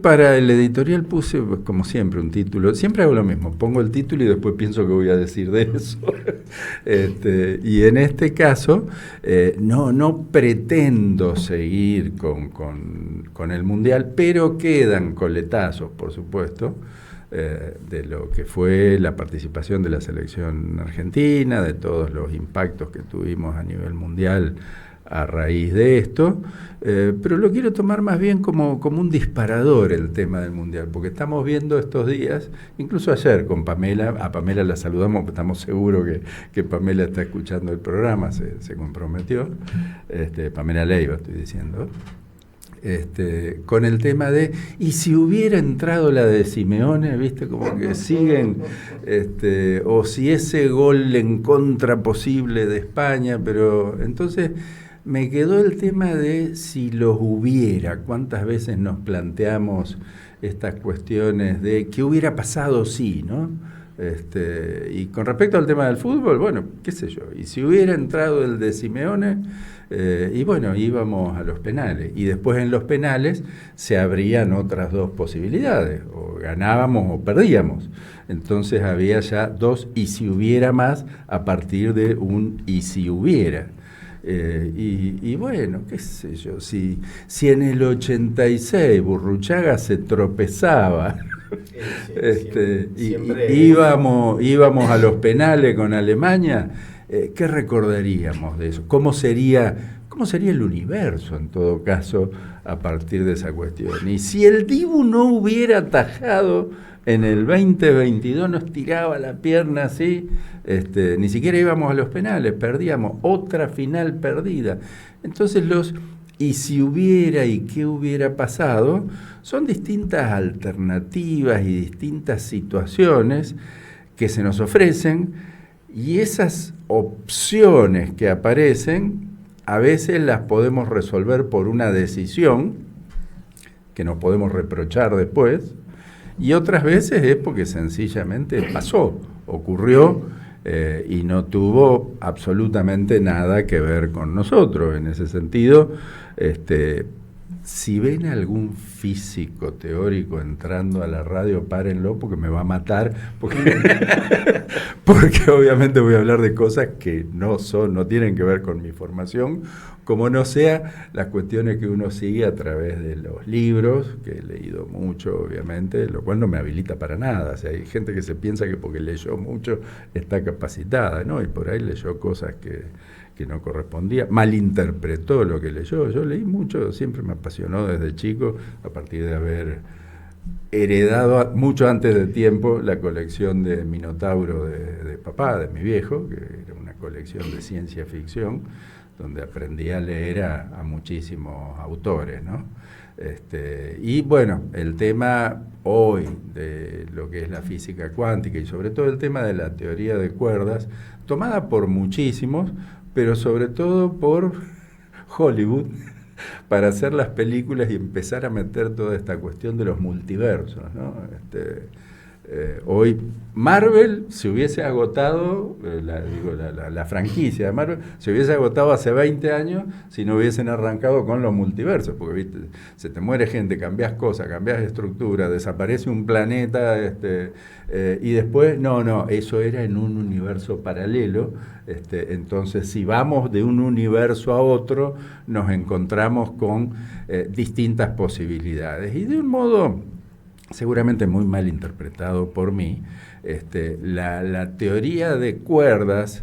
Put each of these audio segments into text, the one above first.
Para el editorial puse, pues, como siempre, un título. Siempre hago lo mismo, pongo el título y después pienso que voy a decir de eso. Y en este caso, no pretendo seguir con el Mundial, pero quedan coletazos, por supuesto, de lo que fue la participación de la selección argentina, de todos los impactos que tuvimos a nivel mundial a raíz de esto, pero lo quiero tomar más bien como un disparador el tema del Mundial, porque estamos viendo estos días, incluso ayer con Pamela, a Pamela la saludamos, estamos seguros que Pamela está escuchando el programa, se comprometió, Pamela Leiva estoy diciendo, con el tema de, y si hubiera entrado la de Simeone, viste, como que siguen, o si ese gol en contra posible de España, pero entonces me quedó el tema de si los hubiera, cuántas veces nos planteamos estas cuestiones de qué hubiera pasado si, ¿no? Y con respecto al tema del fútbol, bueno, qué sé yo, y si hubiera entrado el de Simeone, y bueno, íbamos a los penales, y después en los penales se abrían otras dos posibilidades, o ganábamos o perdíamos, entonces había ya dos y si hubiera más a partir de un y si hubiera. Y bueno, qué sé yo, si en el 86 Burruchaga se tropezaba íbamos a los penales con Alemania, ¿qué recordaríamos de eso? ¿Cómo sería el universo en todo caso a partir de esa cuestión? Y si el Dibu no hubiera atajado en el 2022, nos tiraba la pierna así, ni siquiera íbamos a los penales, perdíamos, otra final perdida. Entonces y si hubiera y qué hubiera pasado, son distintas alternativas y distintas situaciones que se nos ofrecen, y esas opciones que aparecen a veces las podemos resolver por una decisión que nos podemos reprochar después, y otras veces es porque sencillamente pasó, ocurrió, y no tuvo absolutamente nada que ver con nosotros. En ese sentido, si ven algún físico teórico entrando a la radio, párenlo porque me va a matar, porque obviamente voy a hablar de cosas que no tienen que ver con mi formación, como no sea las cuestiones que uno sigue a través de los libros, que he leído mucho, obviamente, lo cual no me habilita para nada. O sea, hay gente que se piensa que porque leyó mucho está capacitada, ¿no? Y por ahí leyó cosas que no correspondía, malinterpretó lo que leyó. Yo leí mucho, siempre me apasionó desde chico, a partir de haber heredado mucho antes de tiempo la colección de Minotauro de papá, de mi viejo, que era una colección de ciencia ficción, donde aprendí a leer a muchísimos autores, ¿no? Y bueno, el tema hoy de lo que es la física cuántica y sobre todo el tema de la teoría de cuerdas, tomada por muchísimos, pero sobre todo por Hollywood, para hacer las películas y empezar a meter toda esta cuestión de los multiversos, ¿no? Hoy Marvel se hubiese agotado, la franquicia de Marvel se hubiese agotado hace 20 años si no hubiesen arrancado con los multiversos, porque ¿viste? Se te muere gente, cambias cosas, cambias estructura, desaparece un planeta, y después, no, eso era en un universo paralelo. Entonces, si vamos de un universo a otro, nos encontramos con distintas posibilidades, y de un modo seguramente muy mal interpretado por mí, la teoría de cuerdas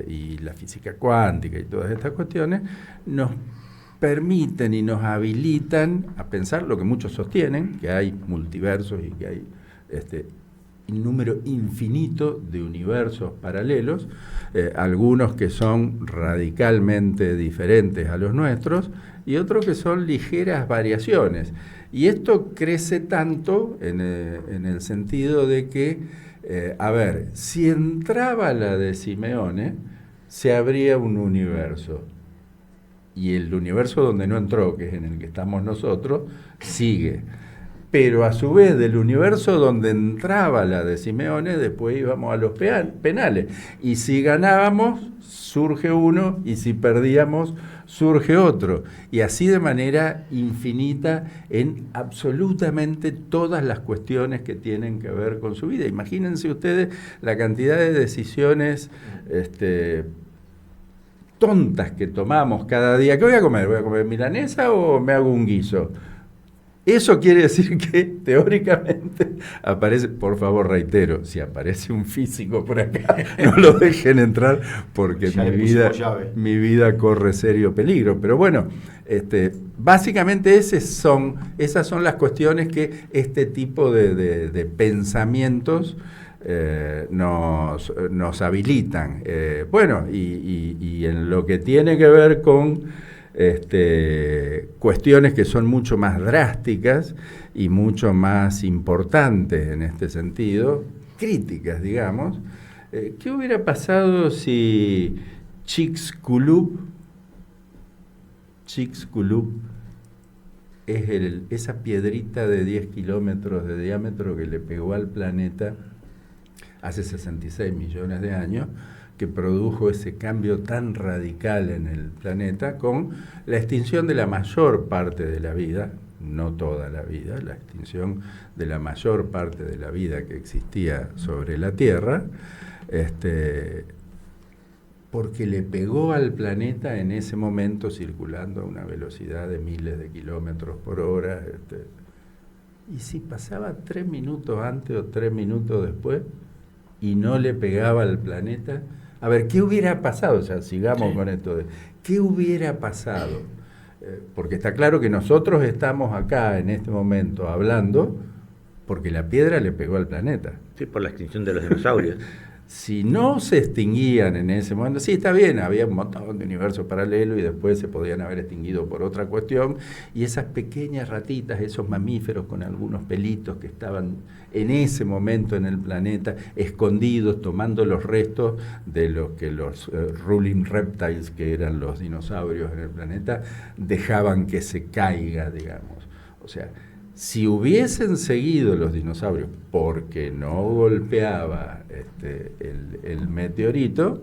y la física cuántica y todas estas cuestiones nos permiten y nos habilitan a pensar lo que muchos sostienen, que hay multiversos y que hay un número infinito de universos paralelos, algunos que son radicalmente diferentes a los nuestros y otros que son ligeras variaciones. Y esto crece tanto en el sentido de que, a ver, si entraba la de Simeone, se abría un universo. Y el universo donde no entró, que es en el que estamos nosotros, sigue. pero a su vez del universo donde entraba la de Simeone, después íbamos a los penales. Y si ganábamos, surge uno, y si perdíamos, surge otro. Y así de manera infinita en absolutamente todas las cuestiones que tienen que ver con su vida. Imagínense ustedes la cantidad de decisiones tontas que tomamos cada día. ¿Qué voy a comer? ¿Voy a comer milanesa o me hago un guiso? Eso quiere decir que teóricamente aparece, por favor reitero, si aparece un físico por acá, no lo dejen entrar porque mi vida corre serio peligro. Pero bueno, básicamente esas son las cuestiones que este tipo de pensamientos nos habilitan. Bueno, y en lo que tiene que ver con cuestiones que son mucho más drásticas y mucho más importantes en este sentido, críticas, digamos. ¿Qué hubiera pasado si Chicxulub es esa piedrita de 10 kilómetros de diámetro que le pegó al planeta hace 66 millones de años, que produjo ese cambio tan radical en el planeta con la extinción de la mayor parte de la vida, no toda la vida, la extinción de la mayor parte de la vida que existía sobre la Tierra, porque le pegó al planeta en ese momento circulando a una velocidad de miles de kilómetros por hora. Y si pasaba 3 minutos antes o 3 minutos después y no le pegaba al planeta, a ver, ¿qué hubiera pasado? O sea, sigamos con esto de ¿qué hubiera pasado? Porque está claro que nosotros estamos acá en este momento hablando porque la piedra le pegó al planeta. Sí, por la extinción de los dinosaurios. Si no se extinguían en ese momento, sí, está bien, había un montón de universos paralelos y después se podían haber extinguido por otra cuestión, y esas pequeñas ratitas, esos mamíferos con algunos pelitos que estaban en ese momento en el planeta, escondidos, tomando los restos de los que los ruling reptiles, que eran los dinosaurios en el planeta, dejaban que se caiga, digamos. O sea, si hubiesen seguido los dinosaurios porque no golpeaba el meteorito,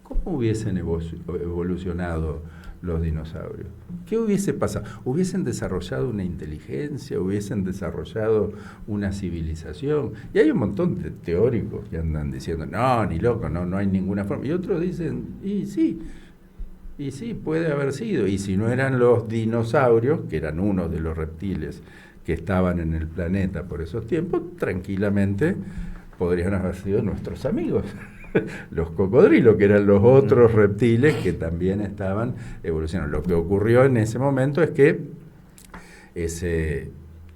¿cómo hubiesen evolucionado los dinosaurios? ¿Qué hubiese pasado? ¿Hubiesen desarrollado una inteligencia? ¿Hubiesen desarrollado una civilización? Y hay un montón de teóricos que andan diciendo, no, ni loco, no hay ninguna forma. Y otros dicen, y sí, puede haber sido. Y si no eran los dinosaurios, que eran unos de los reptiles que estaban en el planeta por esos tiempos, tranquilamente podrían haber sido nuestros amigos, los cocodrilos, que eran los otros reptiles que también estaban evolucionando. Lo que ocurrió en ese momento es que ese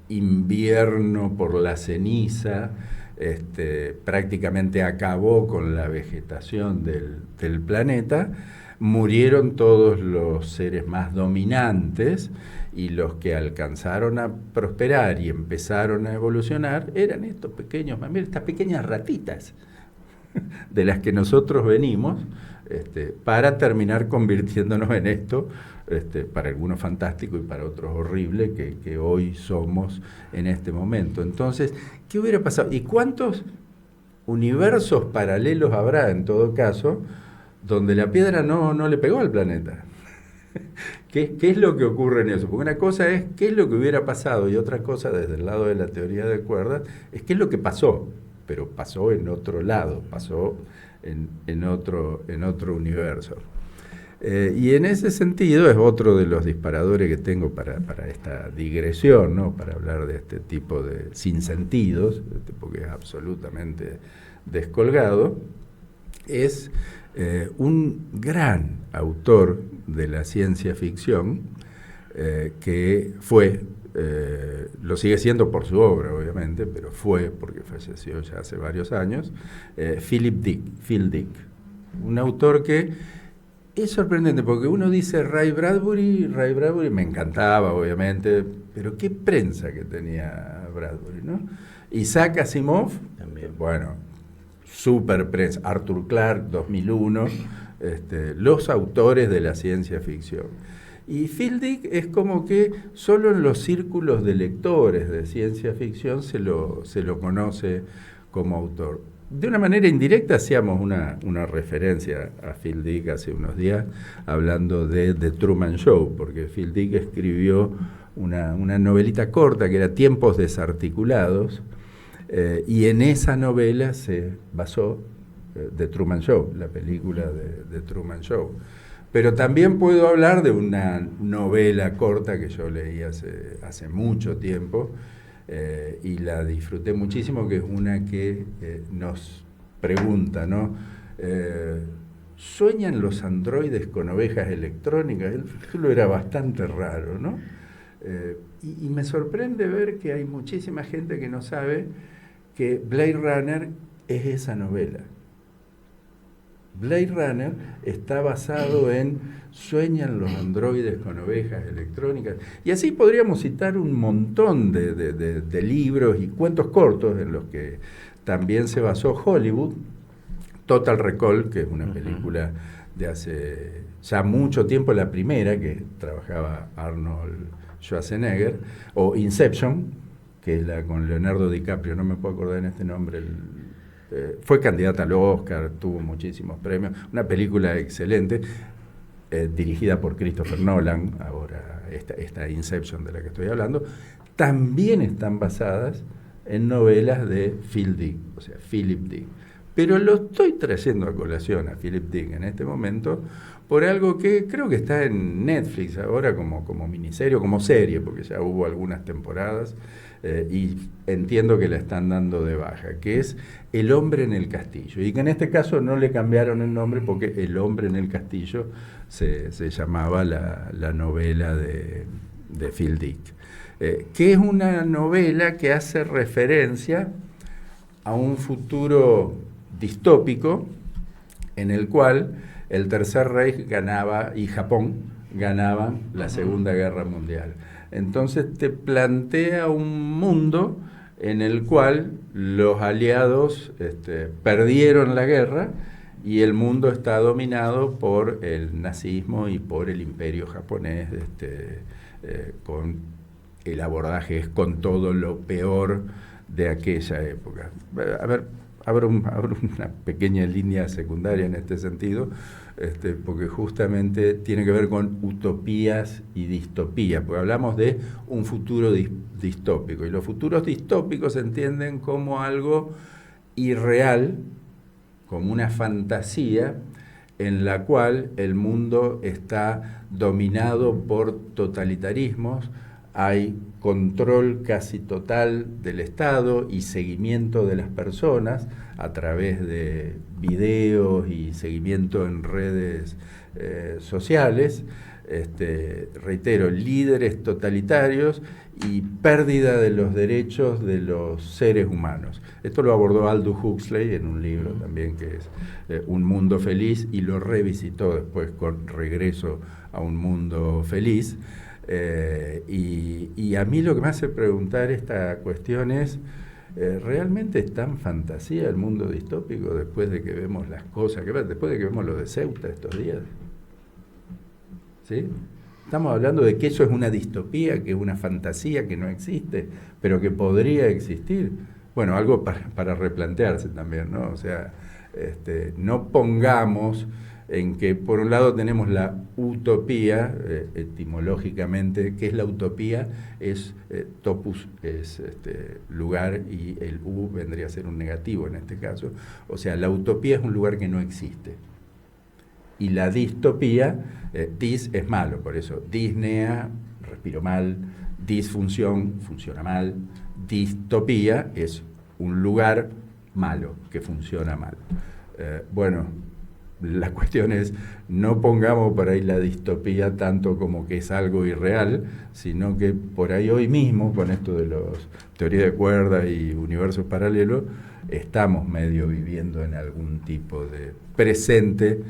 invierno por la ceniza prácticamente acabó con la vegetación del planeta. Murieron todos los seres más dominantes y los que alcanzaron a prosperar y empezaron a evolucionar eran estos pequeños mamíferos, estas pequeñas ratitas de las que nosotros venimos para terminar convirtiéndonos en esto, para algunos fantástico y para otros horrible que hoy somos en este momento. Entonces, ¿qué hubiera pasado? ¿Y cuántos universos paralelos habrá en todo caso donde la piedra no le pegó al planeta? ¿Qué es lo que ocurre en eso? Porque una cosa es qué es lo que hubiera pasado y otra cosa desde el lado de la teoría de cuerdas es qué es lo que pasó, pero pasó en otro lado, pasó en otro universo. Y en ese sentido es otro de los disparadores que tengo para esta digresión, ¿no? Para hablar de este tipo de sinsentidos, porque es absolutamente descolgado, es un gran autor de la ciencia ficción que fue, lo sigue siendo por su obra obviamente, pero fue, porque falleció ya hace varios años, Phil Dick, un autor que es sorprendente, porque uno dice Ray Bradbury me encantaba obviamente, pero qué prensa que tenía Bradbury, ¿no? Isaac Asimov, también, bueno, super prensa, Arthur Clarke, 2001, los autores de la ciencia ficción. Y Phil Dick es como que solo en los círculos de lectores de ciencia ficción se lo conoce como autor. De una manera indirecta hacíamos una referencia a Phil Dick hace unos días hablando de The Truman Show, porque Phil Dick escribió una novelita corta que era Tiempos desarticulados, y en esa novela se basó The Truman Show, la película de Truman Show. Pero también puedo hablar de una novela corta que yo leí hace mucho tiempo, y la disfruté muchísimo, que es una que nos pregunta, ¿no? ¿Sueñan los androides con ovejas electrónicas? El título era bastante raro, ¿no? Y me sorprende ver que hay muchísima gente que no sabe que Blade Runner es esa novela. Blade Runner está basado en ¿sueñan los androides con ovejas electrónicas? Y así podríamos citar un montón de libros y cuentos cortos en los que también se basó Hollywood. Total Recall, que es una película de hace ya mucho tiempo, la primera, que trabajaba Arnold Schwarzenegger, o Inception, que es la con Leonardo DiCaprio, no me puedo acordar en este nombre, fue candidata al Oscar, tuvo muchísimos premios, una película excelente, dirigida por Christopher Nolan, ahora esta Inception de la que estoy hablando, también están basadas en novelas de Phil Dick, o sea, Philip Dick. Pero lo estoy trayendo a colación a Philip Dick en este momento por algo que creo que está en Netflix ahora como miniserie, como serie, porque ya hubo algunas temporadas, y entiendo que la están dando de baja, que es El hombre en el castillo, y que en este caso no le cambiaron el nombre porque El hombre en el castillo se llamaba la novela de Phil Dick, que es una novela que hace referencia a un futuro distópico en el cual el Tercer Reich ganaba y Japón ganaban la Segunda Guerra Mundial. Entonces te plantea un mundo en el cual los aliados perdieron la guerra y el mundo está dominado por el nazismo y por el imperio japonés, con el abordaje es con todo lo peor de aquella época. A ver, abro una pequeña línea secundaria en este sentido, porque justamente tiene que ver con utopías y distopías, porque hablamos de un futuro distópico, y los futuros distópicos se entienden como algo irreal, como una fantasía en la cual el mundo está dominado por totalitarismos, hay control casi total del Estado y seguimiento de las personas a través de videos y seguimiento en redes sociales, reitero, líderes totalitarios y pérdida de los derechos de los seres humanos. Esto lo abordó Aldous Huxley en un libro también que es Un mundo feliz, y lo revisitó después con Regreso a un mundo feliz. Y a mí lo que me hace preguntar esta cuestión es, ¿realmente es tan fantasía el mundo distópico después de que vemos las cosas, después de que vemos lo de Ceuta estos días? ¿Sí? Estamos hablando de que eso es una distopía, que es una fantasía que no existe, pero que podría existir. Bueno, algo para replantearse también, ¿no? O sea, no pongamos en que por un lado tenemos la utopía, etimológicamente, ¿qué es la utopía? Es topus, es lugar, y el u vendría a ser un negativo en este caso. O sea, la utopía es un lugar que no existe. Y la distopía, dis es malo, por eso disnea, respiro mal, disfunción, funciona mal, distopía es un lugar malo, que funciona mal. Bueno, la cuestión es, no pongamos por ahí la distopía tanto como que es algo irreal, sino que por ahí hoy mismo, con esto de los teorías de cuerdas y universos paralelos, estamos medio viviendo en algún tipo de presente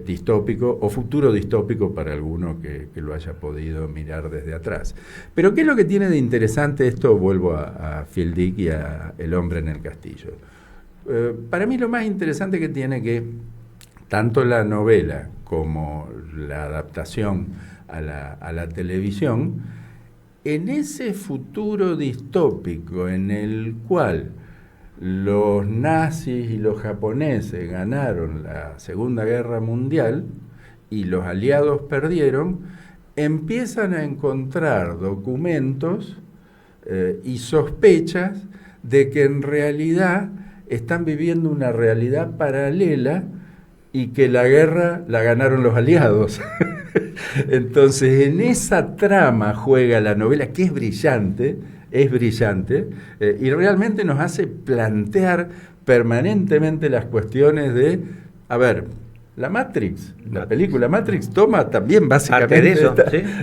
distópico o futuro distópico para alguno que lo haya podido mirar desde atrás. Pero ¿qué es lo que tiene de interesante esto? Vuelvo a Phil Dick y a El hombre en el castillo. Para mí lo más interesante que tiene que tanto la novela como la adaptación a la televisión, en ese futuro distópico en el cual los nazis y los japoneses ganaron la Segunda Guerra Mundial y los aliados perdieron, empiezan a encontrar documentos y sospechas de que en realidad están viviendo una realidad paralela y que la guerra la ganaron los aliados. Entonces, en esa trama juega la novela, que es brillante, y realmente nos hace plantear permanentemente las cuestiones de, a ver, la Matrix, la película Matrix toma también básicamente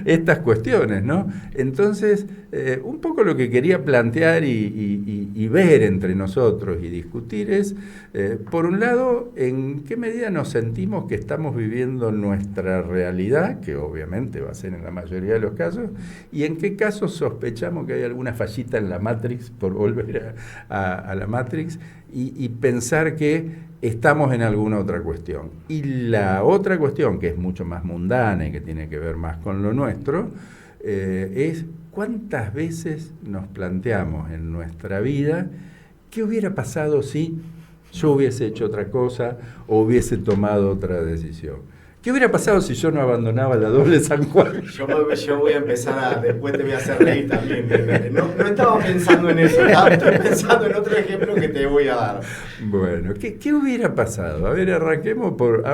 estas cuestiones, ¿no? Entonces, un poco lo que quería plantear y ver entre nosotros y discutir es, por un lado, en qué medida nos sentimos que estamos viviendo nuestra realidad, que obviamente va a ser en la mayoría de los casos, y en qué casos sospechamos que hay alguna fallita en la Matrix, por volver a la Matrix, y pensar que estamos en alguna otra cuestión. Y la otra cuestión, que es mucho más mundana y que tiene que ver más con lo nuestro, es cuántas veces nos planteamos en nuestra vida qué hubiera pasado si yo hubiese hecho otra cosa o hubiese tomado otra decisión. ¿Qué hubiera pasado si yo no abandonaba la doble San Juan? Yo voy a empezar después te voy a hacer reír también. No estaba pensando en eso, estoy pensando en otro ejemplo que te voy a dar. Bueno, ¿qué hubiera pasado? A ver, arranquemos por...